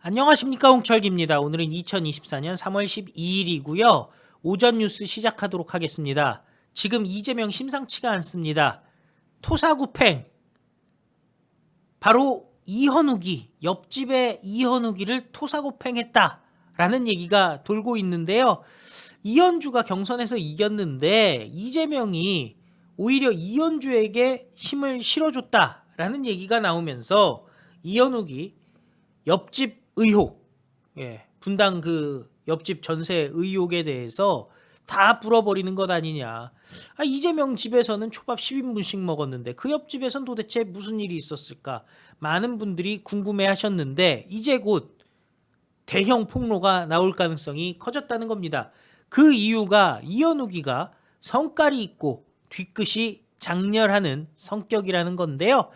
안녕하십니까, 홍철기입니다. 오늘은 2024년 3월 12일이고요. 오전 뉴스 시작하도록 하겠습니다. 지금 이재명 심상치가 않습니다. 토사구팽, 바로 이현욱이, 옆집의 이현욱이를 토사구팽했다라는 얘기가 돌고 있는데요. 이현주가 경선에서 이겼는데 이재명이 오히려 이현주에게 힘을 실어줬다라는 얘기가 나오면서 이현욱이 옆집 의혹, 분당 그 옆집 전세 의혹에 대해서 다 불어버리는 것 아니냐. 이재명 집에서는 초밥 10인분씩 먹었는데 그 옆집에선 도대체 무슨 일이 있었을까? 많은 분들이 궁금해 하셨는데 이제 곧 대형 폭로가 나올 가능성이 커졌다는 겁니다. 그 이유가 이현욱이가 성깔이 있고 뒤끝이 장렬하는 성격이라는 건데요.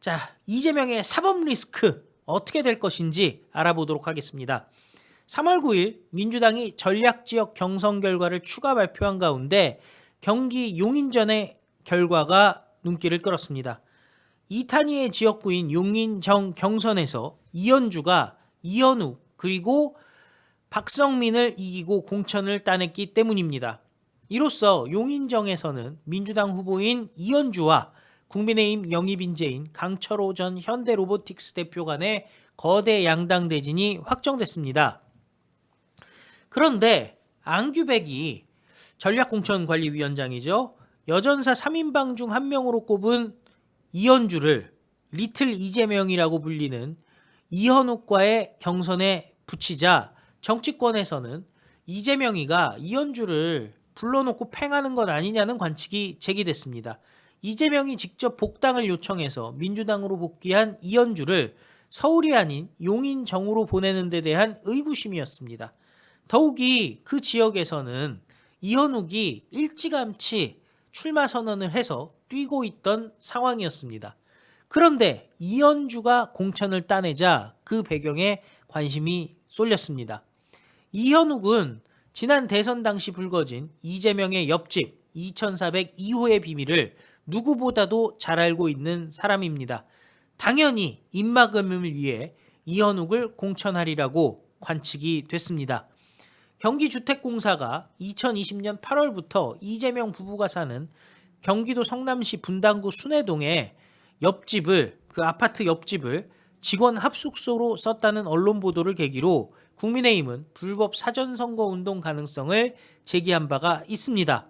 자, 이재명의 사법 리스크 어떻게 될 것인지 알아보도록 하겠습니다. 3월 9일 민주당이 전략지역 경선 결과를 추가 발표한 가운데 경기 용인전의 결과가 눈길을 끌었습니다. 이탄희의 지역구인 용인정 경선에서 이현주가 이현욱 그리고 박성민을 이기고 공천을 따냈기 때문입니다. 이로써 용인정에서는 민주당 후보인 이현주와 국민의힘 영입인재인 강철호 전 현대로보틱스 대표 간의 거대 양당 대진이 확정됐습니다. 그런데 안규백이 전략공천관리위원장이죠. 여전사 3인방 중 한 명으로 꼽은 이현주를 리틀 이재명이라고 불리는 이현욱과의 경선에 붙이자 정치권에서는 이재명이가 이현주를 불러놓고 팽하는 것 아니냐는 관측이 제기됐습니다. 이재명이 직접 복당을 요청해서 민주당으로 복귀한 이현주를 서울이 아닌 용인정으로 보내는 데 대한 의구심이었습니다. 더욱이 그 지역에서는 이현욱이 일찌감치 출마 선언을 해서 뛰고 있던 상황이었습니다. 그런데 이현주가 공천을 따내자 그 배경에 관심이 쏠렸습니다. 이현욱은 지난 대선 당시 불거진 이재명의 옆집 2402호의 비밀을 누구보다도 잘 알고 있는 사람입니다. 당연히 입막음을 위해 이현욱을 공천하리라고 관측이 됐습니다. 경기주택공사가 2020년 8월부터 이재명 부부가 사는 경기도 성남시 분당구 순회동의 옆집을, 그 아파트 옆집을 직원 합숙소로 썼다는 언론 보도를 계기로 국민의힘은 불법 사전선거운동 가능성을 제기한 바가 있습니다.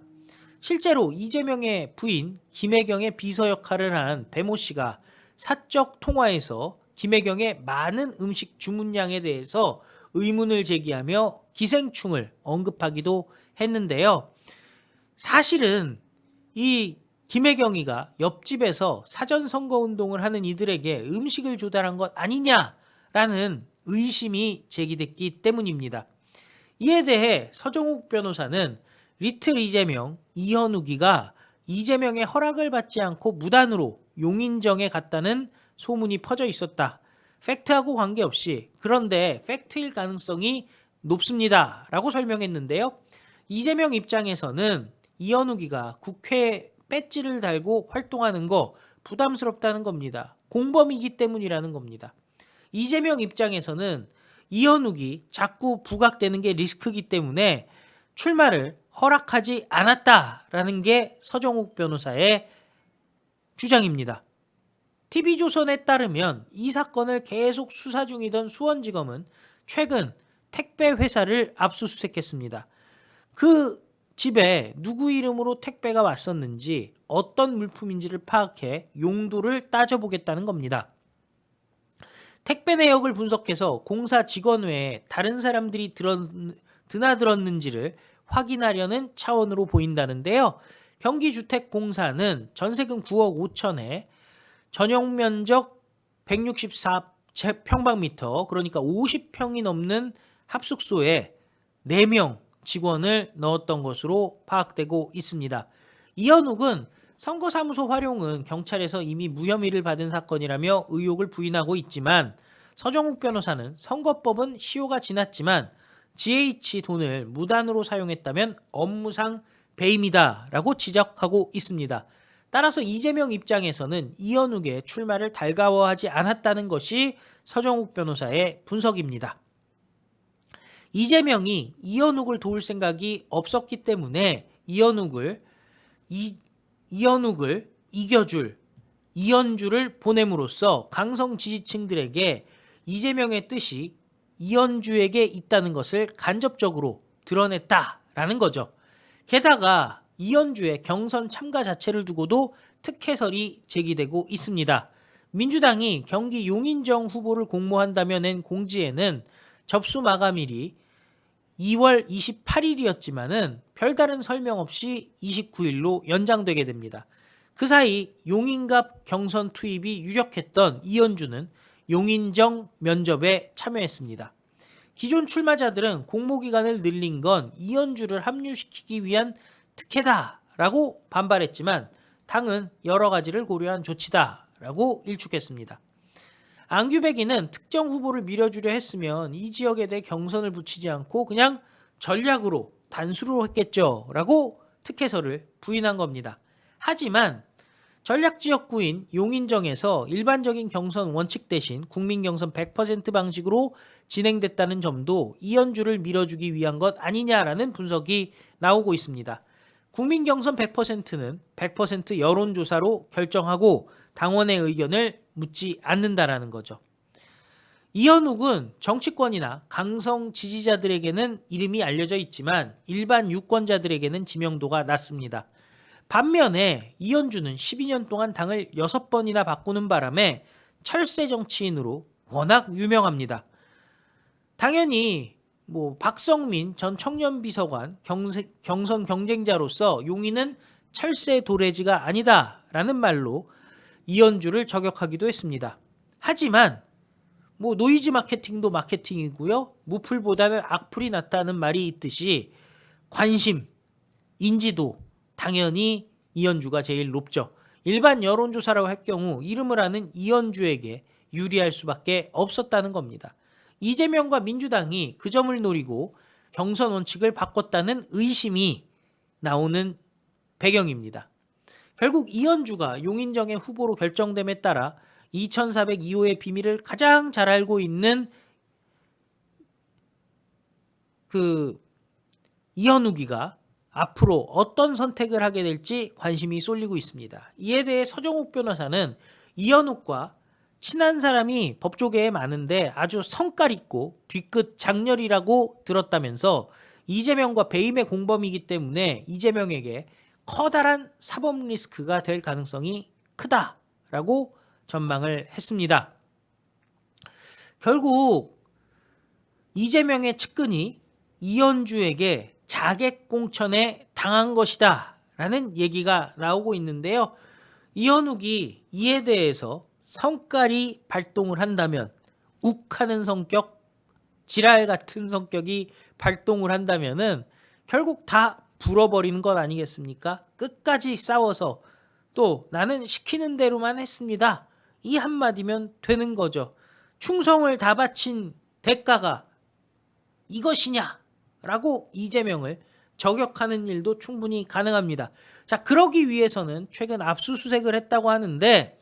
실제로 이재명의 부인 김혜경의 비서 역할을 한 배모 씨가 사적 통화에서 김혜경의 많은 음식 주문량에 대해서 의문을 제기하며 기생충을 언급하기도 했는데요. 사실은 이 김혜경이가 옆집에서 사전선거운동을 하는 이들에게 음식을 조달한 것 아니냐라는 의심이 제기됐기 때문입니다. 이에 대해 서정욱 변호사는 리틀 이재명, 이현욱이가 이재명의 허락을 받지 않고 무단으로 용인정에 갔다는 소문이 퍼져 있었다. 팩트하고 관계없이 그런데 팩트일 가능성이 높습니다. 라고 설명했는데요. 이재명 입장에서는 이현욱이가 국회 배지를 달고 활동하는 거 부담스럽다는 겁니다. 공범이기 때문이라는 겁니다. 이재명 입장에서는 이현욱이 자꾸 부각되는 게 리스크이기 때문에 출마를 허락하지 않았다라는 게 서정욱 변호사의 주장입니다. TV조선에 따르면 이 사건을 계속 수사 중이던 수원지검은 최근 택배 회사를 압수수색했습니다. 그 집에 누구 이름으로 택배가 왔었는지 어떤 물품인지를 파악해 용도를 따져보겠다는 겁니다. 택배 내역을 분석해서 공사 직원 외에 다른 사람들이 드나들었는지를 확인하려는 차원으로 보인다는데요. 경기주택공사는 전세금 9억 5천에 전용 면적 164평방미터, 그러니까 50평이 넘는 합숙소에 4명 직원을 넣었던 것으로 파악되고 있습니다. 이현욱은 선거사무소 활용은 경찰에서 이미 무혐의를 받은 사건이라며 의혹을 부인하고 있지만 서정욱 변호사는 선거법은 시효가 지났지만 GH 돈을 무단으로 사용했다면 업무상 배임이다라고 지적하고 있습니다. 따라서 이재명 입장에서는 이현욱의 출마를 달가워하지 않았다는 것이 서정욱 변호사의 분석입니다. 이재명이 이현욱을 도울 생각이 없었기 때문에 이현욱을 이겨줄 이현주를 보냄으로써 강성 지지층들에게 이재명의 뜻이 이현주에게 있다는 것을 간접적으로 드러냈다라는 거죠. 게다가 이현주의 경선 참가 자체를 두고도 특혜설이 제기되고 있습니다. 민주당이 경기 용인정 후보를 공모한다며 낸 공지에는 접수 마감일이 2월 28일이었지만은 별다른 설명 없이 29일로 연장되게 됩니다. 그 사이 용인갑 경선 투입이 유력했던 이현주는 용인정 면접에 참여했습니다. 기존 출마자들은 공모기간을 늘린 건 이현주를 합류시키기 위한 특혜다라고 반발했지만 당은 여러 가지를 고려한 조치다라고 일축했습니다. 안규백이는 특정 후보를 밀어주려 했으면 이 지역에 대해 경선을 붙이지 않고 그냥 전략으로 단수로 했겠죠 라고 특혜설을 부인한 겁니다. 하지만 전략지역구인 용인정에서 일반적인 경선 원칙 대신 국민경선 100% 방식으로 진행됐다는 점도 이현주를 밀어주기 위한 것 아니냐라는 분석이 나오고 있습니다. 국민경선 100%는 100% 여론조사로 결정하고 당원의 의견을 묻지 않는다라는 거죠. 이현욱은 정치권이나 강성 지지자들에게는 이름이 알려져 있지만 일반 유권자들에게는 지명도가 낮습니다. 반면에 이현주는 12년 동안 당을 6번이나 바꾸는 바람에 철새 정치인으로 워낙 유명합니다. 당연히 박성민 전 청년비서관 경선 경쟁자로서 용인은 철새 도래지가 아니다라는 말로 이현주를 저격하기도 했습니다. 하지만 노이즈 마케팅도 마케팅이고요. 무풀보다는 악플이 낫다는 말이 있듯이 관심, 인지도 당연히 이현주가 제일 높죠. 일반 여론조사라고 할 경우 이름을 아는 이현주에게 유리할 수밖에 없었다는 겁니다. 이재명과 민주당이 그 점을 노리고 경선 원칙을 바꿨다는 의심이 나오는 배경입니다. 결국 이현주가 용인정의 후보로 결정됨에 따라 2402호의 비밀을 가장 잘 알고 있는 이현욱이가 앞으로 어떤 선택을 하게 될지 관심이 쏠리고 있습니다. 이에 대해 서정욱 변호사는 이현욱과 친한 사람이 법조계에 많은데 아주 성깔 있고 뒤끝 장렬이라고 들었다면서 이재명과 배임의 공범이기 때문에 이재명에게 커다란 사법 리스크가 될 가능성이 크다라고 전망을 했습니다. 결국 이재명의 측근이 이현주에게 자객공천에 당한 것이다 라는 얘기가 나오고 있는데요. 이현욱이 이에 대해서 성깔이 발동을 한다면, 욱하는 성격, 지랄 같은 성격이 발동을 한다면은 결국 다 불어버리는 것 아니겠습니까? 끝까지 싸워서 또 나는 시키는 대로만 했습니다. 이 한마디면 되는 거죠. 충성을 다 바친 대가가 이것이냐? 라고 이재명을 저격하는 일도 충분히 가능합니다. 자, 그러기 위해서는 최근 압수수색을 했다고 하는데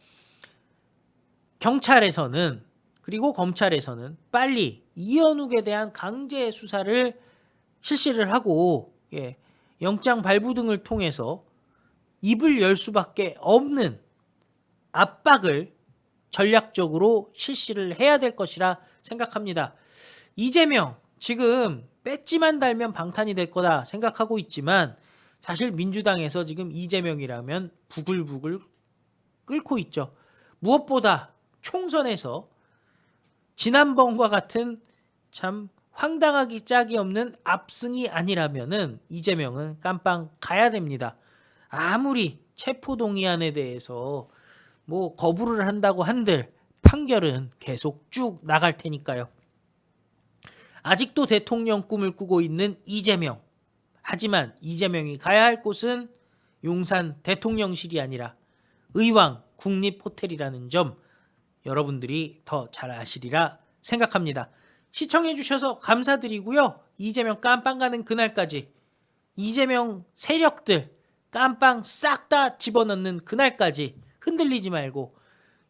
경찰에서는 그리고 검찰에서는 빨리 이현욱에 대한 강제 수사를 실시를 하고 영장 발부 등을 통해서 입을 열 수밖에 없는 압박을 전략적으로 실시를 해야 될 것이라 생각합니다. 이재명 지금 배지만 달면 방탄이 될 거다 생각하고 있지만 사실 민주당에서 지금 이재명이라면 부글부글 끓고 있죠. 무엇보다 총선에서 지난번과 같은 참 황당하기 짝이 없는 압승이 아니라면은 이재명은 깜빵 가야 됩니다. 아무리 체포동의안에 대해서 거부를 한다고 한들 판결은 계속 쭉 나갈 테니까요. 아직도 대통령 꿈을 꾸고 있는 이재명. 하지만 이재명이 가야 할 곳은 용산 대통령실이 아니라 의왕 국립호텔이라는 점 여러분들이 더 잘 아시리라 생각합니다. 시청해 주셔서 감사드리고요. 이재명 깜빵 가는 그날까지 이재명 세력들 깜빵 싹 다 집어넣는 그날까지 흔들리지 말고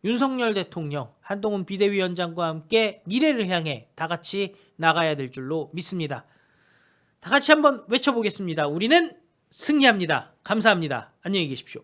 윤석열 대통령, 한동훈 비대위원장과 함께 미래를 향해 다 같이 나가야 될 줄로 믿습니다. 다 같이 한번 외쳐보겠습니다. 우리는 승리합니다. 감사합니다. 안녕히 계십시오.